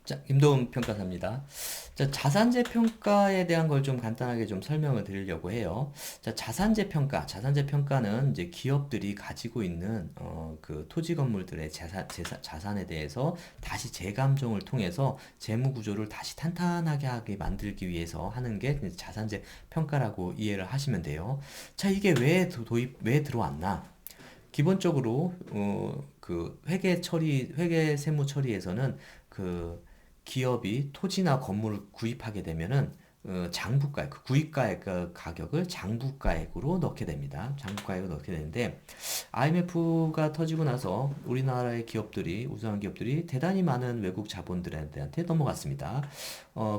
자, 김도훈 평가사입니다. 자, 자산재 평가에 대한 걸 좀 간단하게 좀 설명을 드리려고 해요. 자, 자산재 평가는 이제 기업들이 가지고 있는 그 토지 건물들의 자산에 대해서 다시 재감정을 통해서 재무 구조를 다시 탄탄하게 하게 만들기 위해서 하는 게 이제 자산재 평가라고 이해를 하시면 돼요. 자, 이게 왜 들어왔나? 기본적으로 그 회계 세무 처리에서는 그 기업이 토지나 건물을 구입하게 되면은 장부가액, 그 구입가액 가격을 장부가액으로 넣게 됩니다. 장부가액을 넣게 되는데 IMF가 터지고 나서 우리나라의 기업들이 우수한 기업들이 대단히 많은 외국 자본들한테 넘어갔습니다.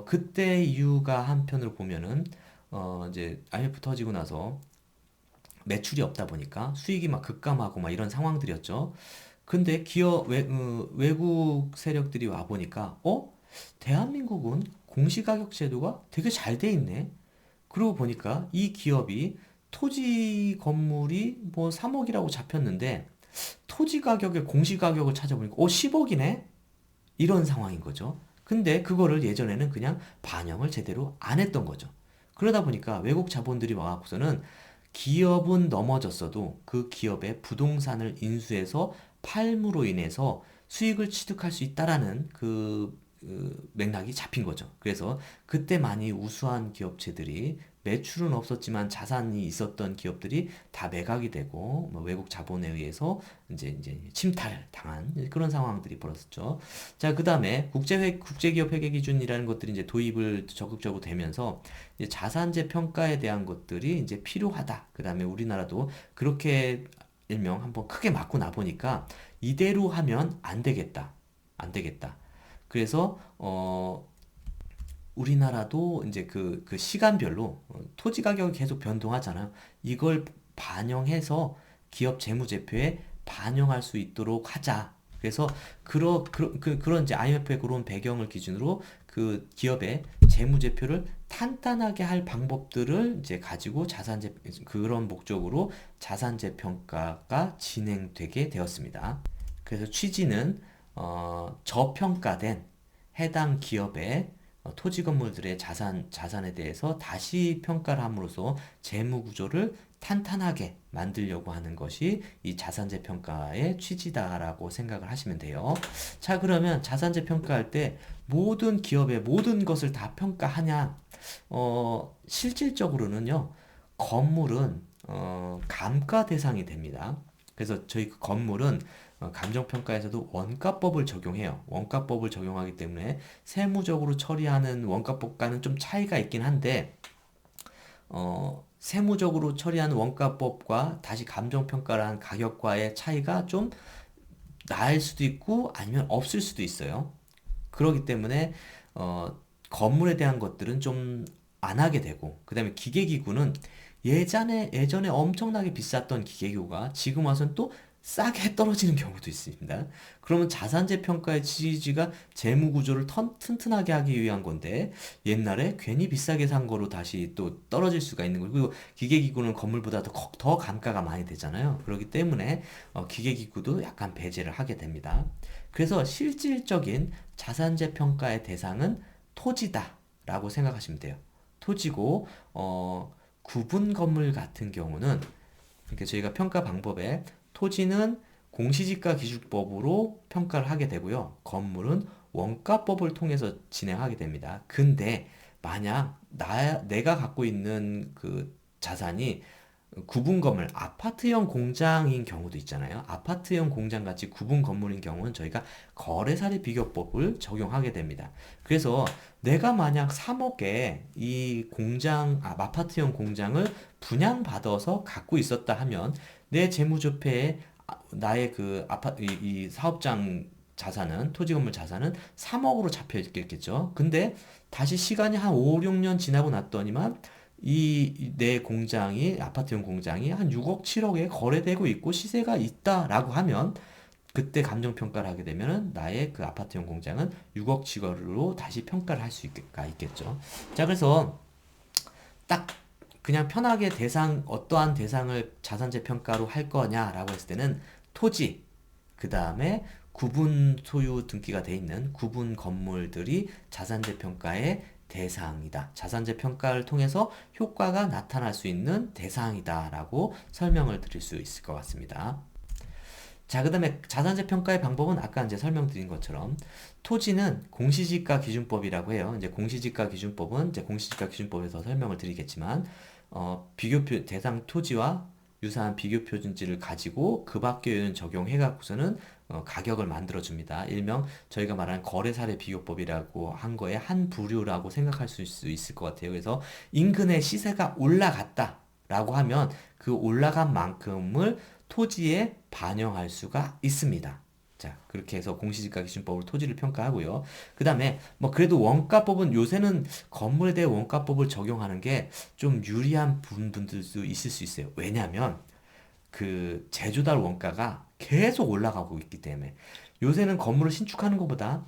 그때 이유가 한편으로 보면은 이제 IMF 터지고 나서 매출이 없다 보니까 수익이 막 급감하고 막 이런 상황들이었죠. 근데 외국 세력들이 와 보니까 대한민국은 공시가격 제도가 되게 잘 돼 있네. 그러고 보니까 이 기업이 토지 건물이 뭐 3억이라고 잡혔는데 토지 가격의 공시가격을 찾아보니까 10억이네? 이런 상황인 거죠. 근데 그거를 예전에는 그냥 반영을 제대로 안 했던 거죠. 그러다 보니까 외국 자본들이 와갖고서는 기업은 넘어졌어도 그 기업의 부동산을 인수해서 팔므로 인해서 수익을 취득할 수 있다라는 그 맥락이 잡힌 거죠. 그래서 그때 많이 우수한 기업체들이 매출은 없었지만 자산이 있었던 기업들이 다 매각이 되고 뭐 외국 자본에 의해서 이제 침탈 당한 그런 상황들이 벌어졌죠. 자, 그다음에 국제기업 회계 기준이라는 것들이 이제 도입을 적극적으로 되면서 이제 자산재 평가에 대한 것들이 이제 필요하다. 그다음에 우리나라도 그렇게 일명 한번 크게 맞고 나 보니까 이대로 하면 안 되겠다. 안 되겠다. 그래서 우리나라도 이제 그 시간별로 토지 가격이 계속 변동하잖아요. 이걸 반영해서 기업 재무제표에 반영할 수 있도록 하자. 그래서 그런 이제 IMF의 그런 배경을 기준으로 그 기업의 재무제표를 탄탄하게 할 방법들을 이제 가지고 그런 목적으로 자산재 평가가 진행되게 되었습니다. 그래서 취지는 저평가된 해당 기업의 토지 건물들의 자산에 대해서 다시 평가를 함으로써 재무 구조를 탄탄하게 만들려고 하는 것이 이 자산재 평가의 취지다라고 생각을 하시면 돼요. 자, 그러면 자산재 평가할 때 모든 기업의 모든 것을 다 평가하냐? 실질적으로는요, 건물은 감가 대상이 됩니다. 그래서 저희 그 건물은 감정평가에서도 원가법을 적용해요. 원가법을 적용하기 때문에 세무적으로 처리하는 원가법과는 좀 차이가 있긴 한데, 세무적으로 처리하는 원가법과 다시 감정평가를 한 가격과의 차이가 좀 날 수도 있고 아니면 없을 수도 있어요. 그렇기 때문에 건물에 대한 것들은 좀 안 하게 되고, 그 다음에 기계기구는 예전에 엄청나게 비쌌던 기계기구가 지금 와서는 또 싸게 떨어지는 경우도 있습니다. 그러면 자산재 평가의 취지가 재무 구조를 튼튼하게 하기 위한 건데 옛날에 괜히 비싸게 산 거로 다시 또 떨어질 수가 있는 거고, 그리고 기계기구는 건물보다 더 감가가 많이 되잖아요. 그렇기 때문에 기계기구도 약간 배제를 하게 됩니다. 그래서 실질적인 자산재 평가의 대상은 토지다라고 생각하시면 돼요. 토지고 구분 건물 같은 경우는 이렇게 저희가 평가 방법에 토지는 공시지가 기준법으로 평가를 하게 되고요. 건물은 원가법을 통해서 진행하게 됩니다. 근데 만약 내가 갖고 있는 그 자산이 구분 건물, 아파트형 공장인 경우도 있잖아요. 아파트형 공장 같이 구분 건물인 경우는 저희가 거래사례 비교법을 적용하게 됩니다. 그래서 내가 만약 3억에 이 아파트형 공장을 분양받아서 갖고 있었다 하면 내 재무제표에 나의 이 사업장 자산은, 토지 건물 자산은 3억으로 잡혀 있겠죠. 근데 다시 시간이 한 5, 6년 지나고 났더니만 이 내 공장이 아파트용 공장이 한 6억, 7억에 거래되고 있고 시세가 있다라고 하면 그때 감정 평가를 하게 되면은 나의 그 아파트용 공장은 6억, 7억으로 다시 평가를 할 수가 있겠죠. 자, 그래서 딱 그냥 편하게 어떠한 대상을 자산재 평가로 할 거냐라고 했을 때는 토지, 그 다음에 구분 소유 등기가 돼 있는 구분 건물들이 자산재 평가의 대상이다. 자산재 평가를 통해서 효과가 나타날 수 있는 대상이다라고 설명을 드릴 수 있을 것 같습니다. 자, 그 다음에 자산재 평가의 방법은 아까 이제 설명드린 것처럼 토지는 공시지가 기준법이라고 해요. 이제 공시지가 기준법은 이제 공시지가 기준법에서 설명을 드리겠지만, 비교표 대상 토지와 유사한 비교 표준지를 가지고 그 밖의 요인 적용해 갖고서는 가격을 만들어 줍니다. 일명 저희가 말하는 거래 사례 비교법이라고 한 거에 한 부류라고 생각할 수 있을 것 같아요. 그래서 인근의 시세가 올라갔다라고 하면 그 올라간 만큼을 토지에 반영할 수가 있습니다. 자, 그렇게 해서 공시지가 기준법으로 토지를 평가하고요. 그 다음에 뭐 그래도 원가법은 요새는 건물에 대해 원가법을 적용하는 게 좀 유리한 분들도 있을 수 있어요. 왜냐하면 그 제조달 원가가 계속 올라가고 있기 때문에 요새는 건물을 신축하는 것보다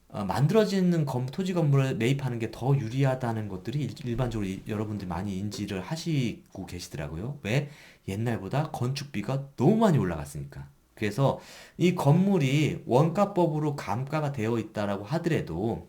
만들어지는 토지 건물을 매입하는 게 더 유리하다는 것들이 일반적으로 여러분들이 많이 인지를 하시고 계시더라고요. 왜? 옛날보다 건축비가 너무 많이 올라갔으니까. 그래서 이 건물이 원가법으로 감가가 되어 있다라고 하더라도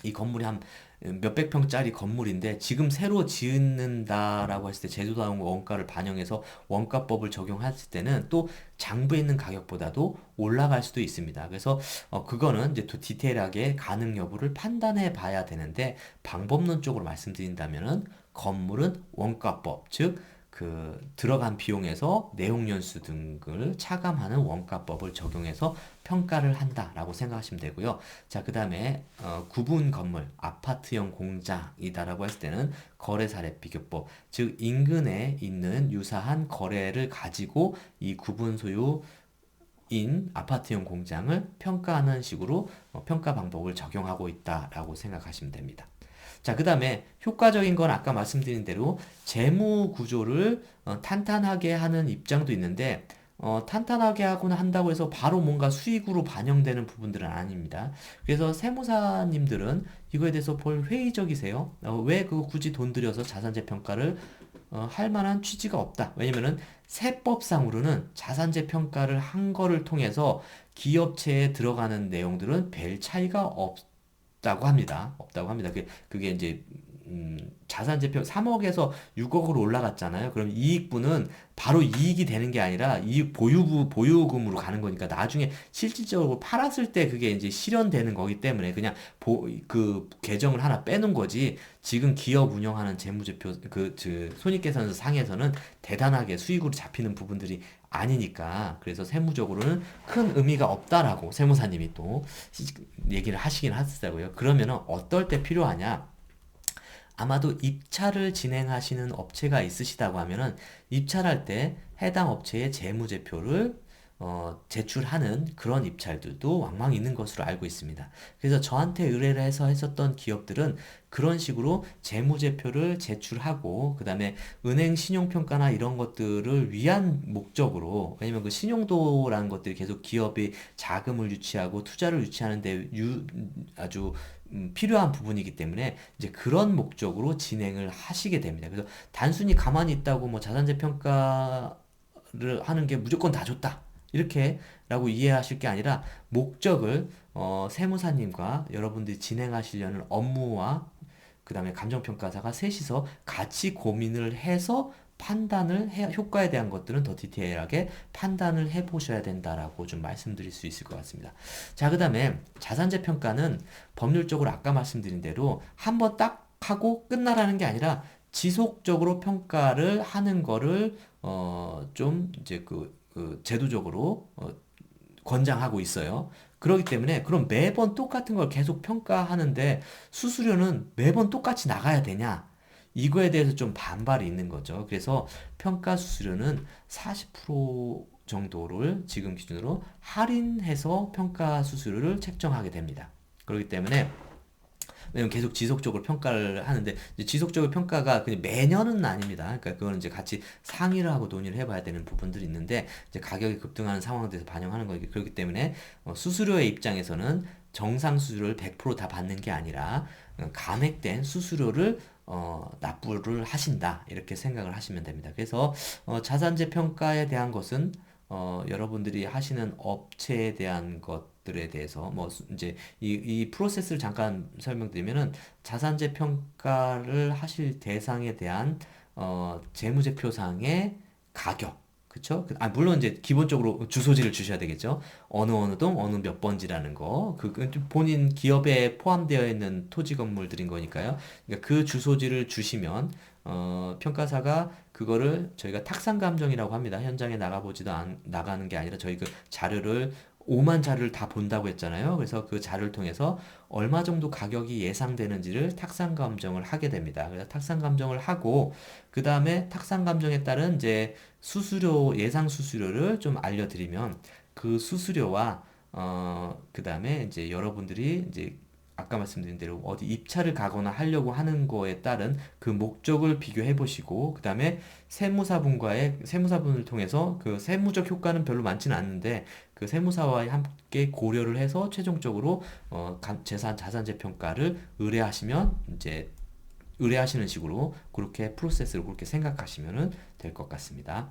이 건물이 한 몇백 평짜리 건물인데 지금 새로 짓는다라고 했을 때 제조사용 원가를 반영해서 원가법을 적용했을 때는 또 장부에 있는 가격보다도 올라갈 수도 있습니다. 그래서 그거는 이제 또 디테일하게 가능 여부를 판단해 봐야 되는데 방법론적으로 말씀드린다면은 건물은 원가법, 즉 그 들어간 비용에서 내용연수 등을 차감하는 원가법을 적용해서 평가를 한다라고 생각하시면 되고요. 자, 그 다음에 구분 건물, 아파트형 공장이다라고 했을 때는 거래사례 비교법, 즉 인근에 있는 유사한 거래를 가지고 이 구분 소유인 아파트형 공장을 평가하는 식으로 평가 방법을 적용하고 있다라고 생각하시면 됩니다. 자, 그 다음에 효과적인 건 아까 말씀드린 대로 재무 구조를 탄탄하게 하는 입장도 있는데 탄탄하게 하거나 한다고 해서 바로 뭔가 수익으로 반영되는 부분들은 아닙니다. 그래서 세무사님들은 이거에 대해서 볼 회의적이세요. 왜 그거 굳이 돈 들여서 자산재 평가를 할 만한 취지가 없다. 왜냐면은 세법상으로는 자산재 평가를 한 거를 통해서 기업체에 들어가는 내용들은 별 차이가 없다고 합니다. 없다고 합니다. 그게 이제 자산재평 3억에서 6억으로 올라갔잖아요. 그럼 이익분은 바로 이익이 되는 게 아니라 이 보유금으로 가는 거니까 나중에 실질적으로 팔았을 때 그게 이제 실현되는 거기 때문에 그냥 그 계정을 하나 빼는 거지. 지금 기업 운영하는 재무제표 손익계산서 상에서는 대단하게 수익으로 잡히는 부분들이 아니니까 그래서 세무적으로는 큰 의미가 없다라고 세무사님이 또 얘기를 하시긴 하시더라고요. 그러면은 어떨 때 필요하냐? 아마도 입찰을 진행하시는 업체가 있으시다고 하면은 입찰할 때 해당 업체의 재무제표를 제출하는 그런 입찰들도 왕왕 있는 것으로 알고 있습니다. 그래서 저한테 의뢰를 해서 했었던 기업들은 그런 식으로 재무제표를 제출하고 그 다음에 은행 신용평가나 이런 것들을 위한 목적으로 왜냐면 그 신용도라는 것들이 계속 기업이 자금을 유치하고 투자를 유치하는데 아주 필요한 부분이기 때문에 이제 그런 목적으로 진행을 하시게 됩니다. 그래서 단순히 가만히 있다고 뭐 자산재 평가를 하는 게 무조건 다 좋다. 이렇게라고 이해하실 게 아니라 목적을 세무사님과 여러분들이 진행하시려는 업무와 그 다음에 감정평가사가 셋이서 같이 고민을 해서 효과에 대한 것들은 더 디테일하게 판단을 해 보셔야 된다라고 좀 말씀드릴 수 있을 것 같습니다. 자, 그 다음에 자산재 평가는 법률적으로 아까 말씀드린 대로 한번 딱 하고 끝나라는 게 아니라 지속적으로 평가를 하는 거를 좀 이제 제도적으로 권장하고 있어요. 그렇기 때문에 그럼 매번 똑같은 걸 계속 평가하는데 수수료는 매번 똑같이 나가야 되냐? 이거에 대해서 좀 반발이 있는 거죠. 그래서 평가 수수료는 40% 정도를 지금 기준으로 할인해서 평가 수수료를 책정하게 됩니다. 그렇기 때문에 왜냐면 계속 지속적으로 평가를 하는데 지속적으로 평가가 그냥 매년은 아닙니다. 그러니까 그거는 이제 같이 상의를 하고 논의를 해봐야 되는 부분들이 있는데 이제 가격이 급등하는 상황에서 반영하는 거기 그렇기 때문에 수수료의 입장에서는 정상 수수료를 100%다 받는 게 아니라 감액된 수수료를 납부를 하신다 이렇게 생각을 하시면 됩니다. 그래서 자산재 평가에 대한 것은 여러분들이 하시는 업체에 대한 것들에 대해서 뭐 이제 이 프로세스를 잠깐 설명드리면은 자산재 평가를 하실 대상에 대한 재무제표상의 가격, 그쵸? 물론 이제 기본적으로 주소지를 주셔야 되겠죠. 어느 동 어느 몇 번지라는 거, 좀 본인 기업에 포함되어 있는 토지 건물들인 거니까요. 그러니까 그 주소지를 주시면 평가사가 그거를 저희가 탁상 감정이라고 합니다. 현장에 나가는 게 아니라 저희 그 자료를 5만 자료를 다 본다고 했잖아요. 그래서 그 자료를 통해서 얼마 정도 가격이 예상되는지를 탁상 감정을 하게 됩니다. 그래서 탁상 감정을 하고 그 다음에 탁상 감정에 따른 이제 수수료 예상 수수료를 좀 알려드리면 그 수수료와 그 다음에 이제 여러분들이 이제 아까 말씀드린 대로 어디 입찰을 가거나 하려고 하는 거에 따른 그 목적을 비교해 보시고 그 다음에 세무사분을 통해서 그 세무적 효과는 별로 많지는 않는데 그 세무사와 함께 고려를 해서 최종적으로 자산재 평가를 의뢰하시면 이제 의뢰하시는 식으로 그렇게 프로세스를 그렇게 생각하시면 될 것 같습니다.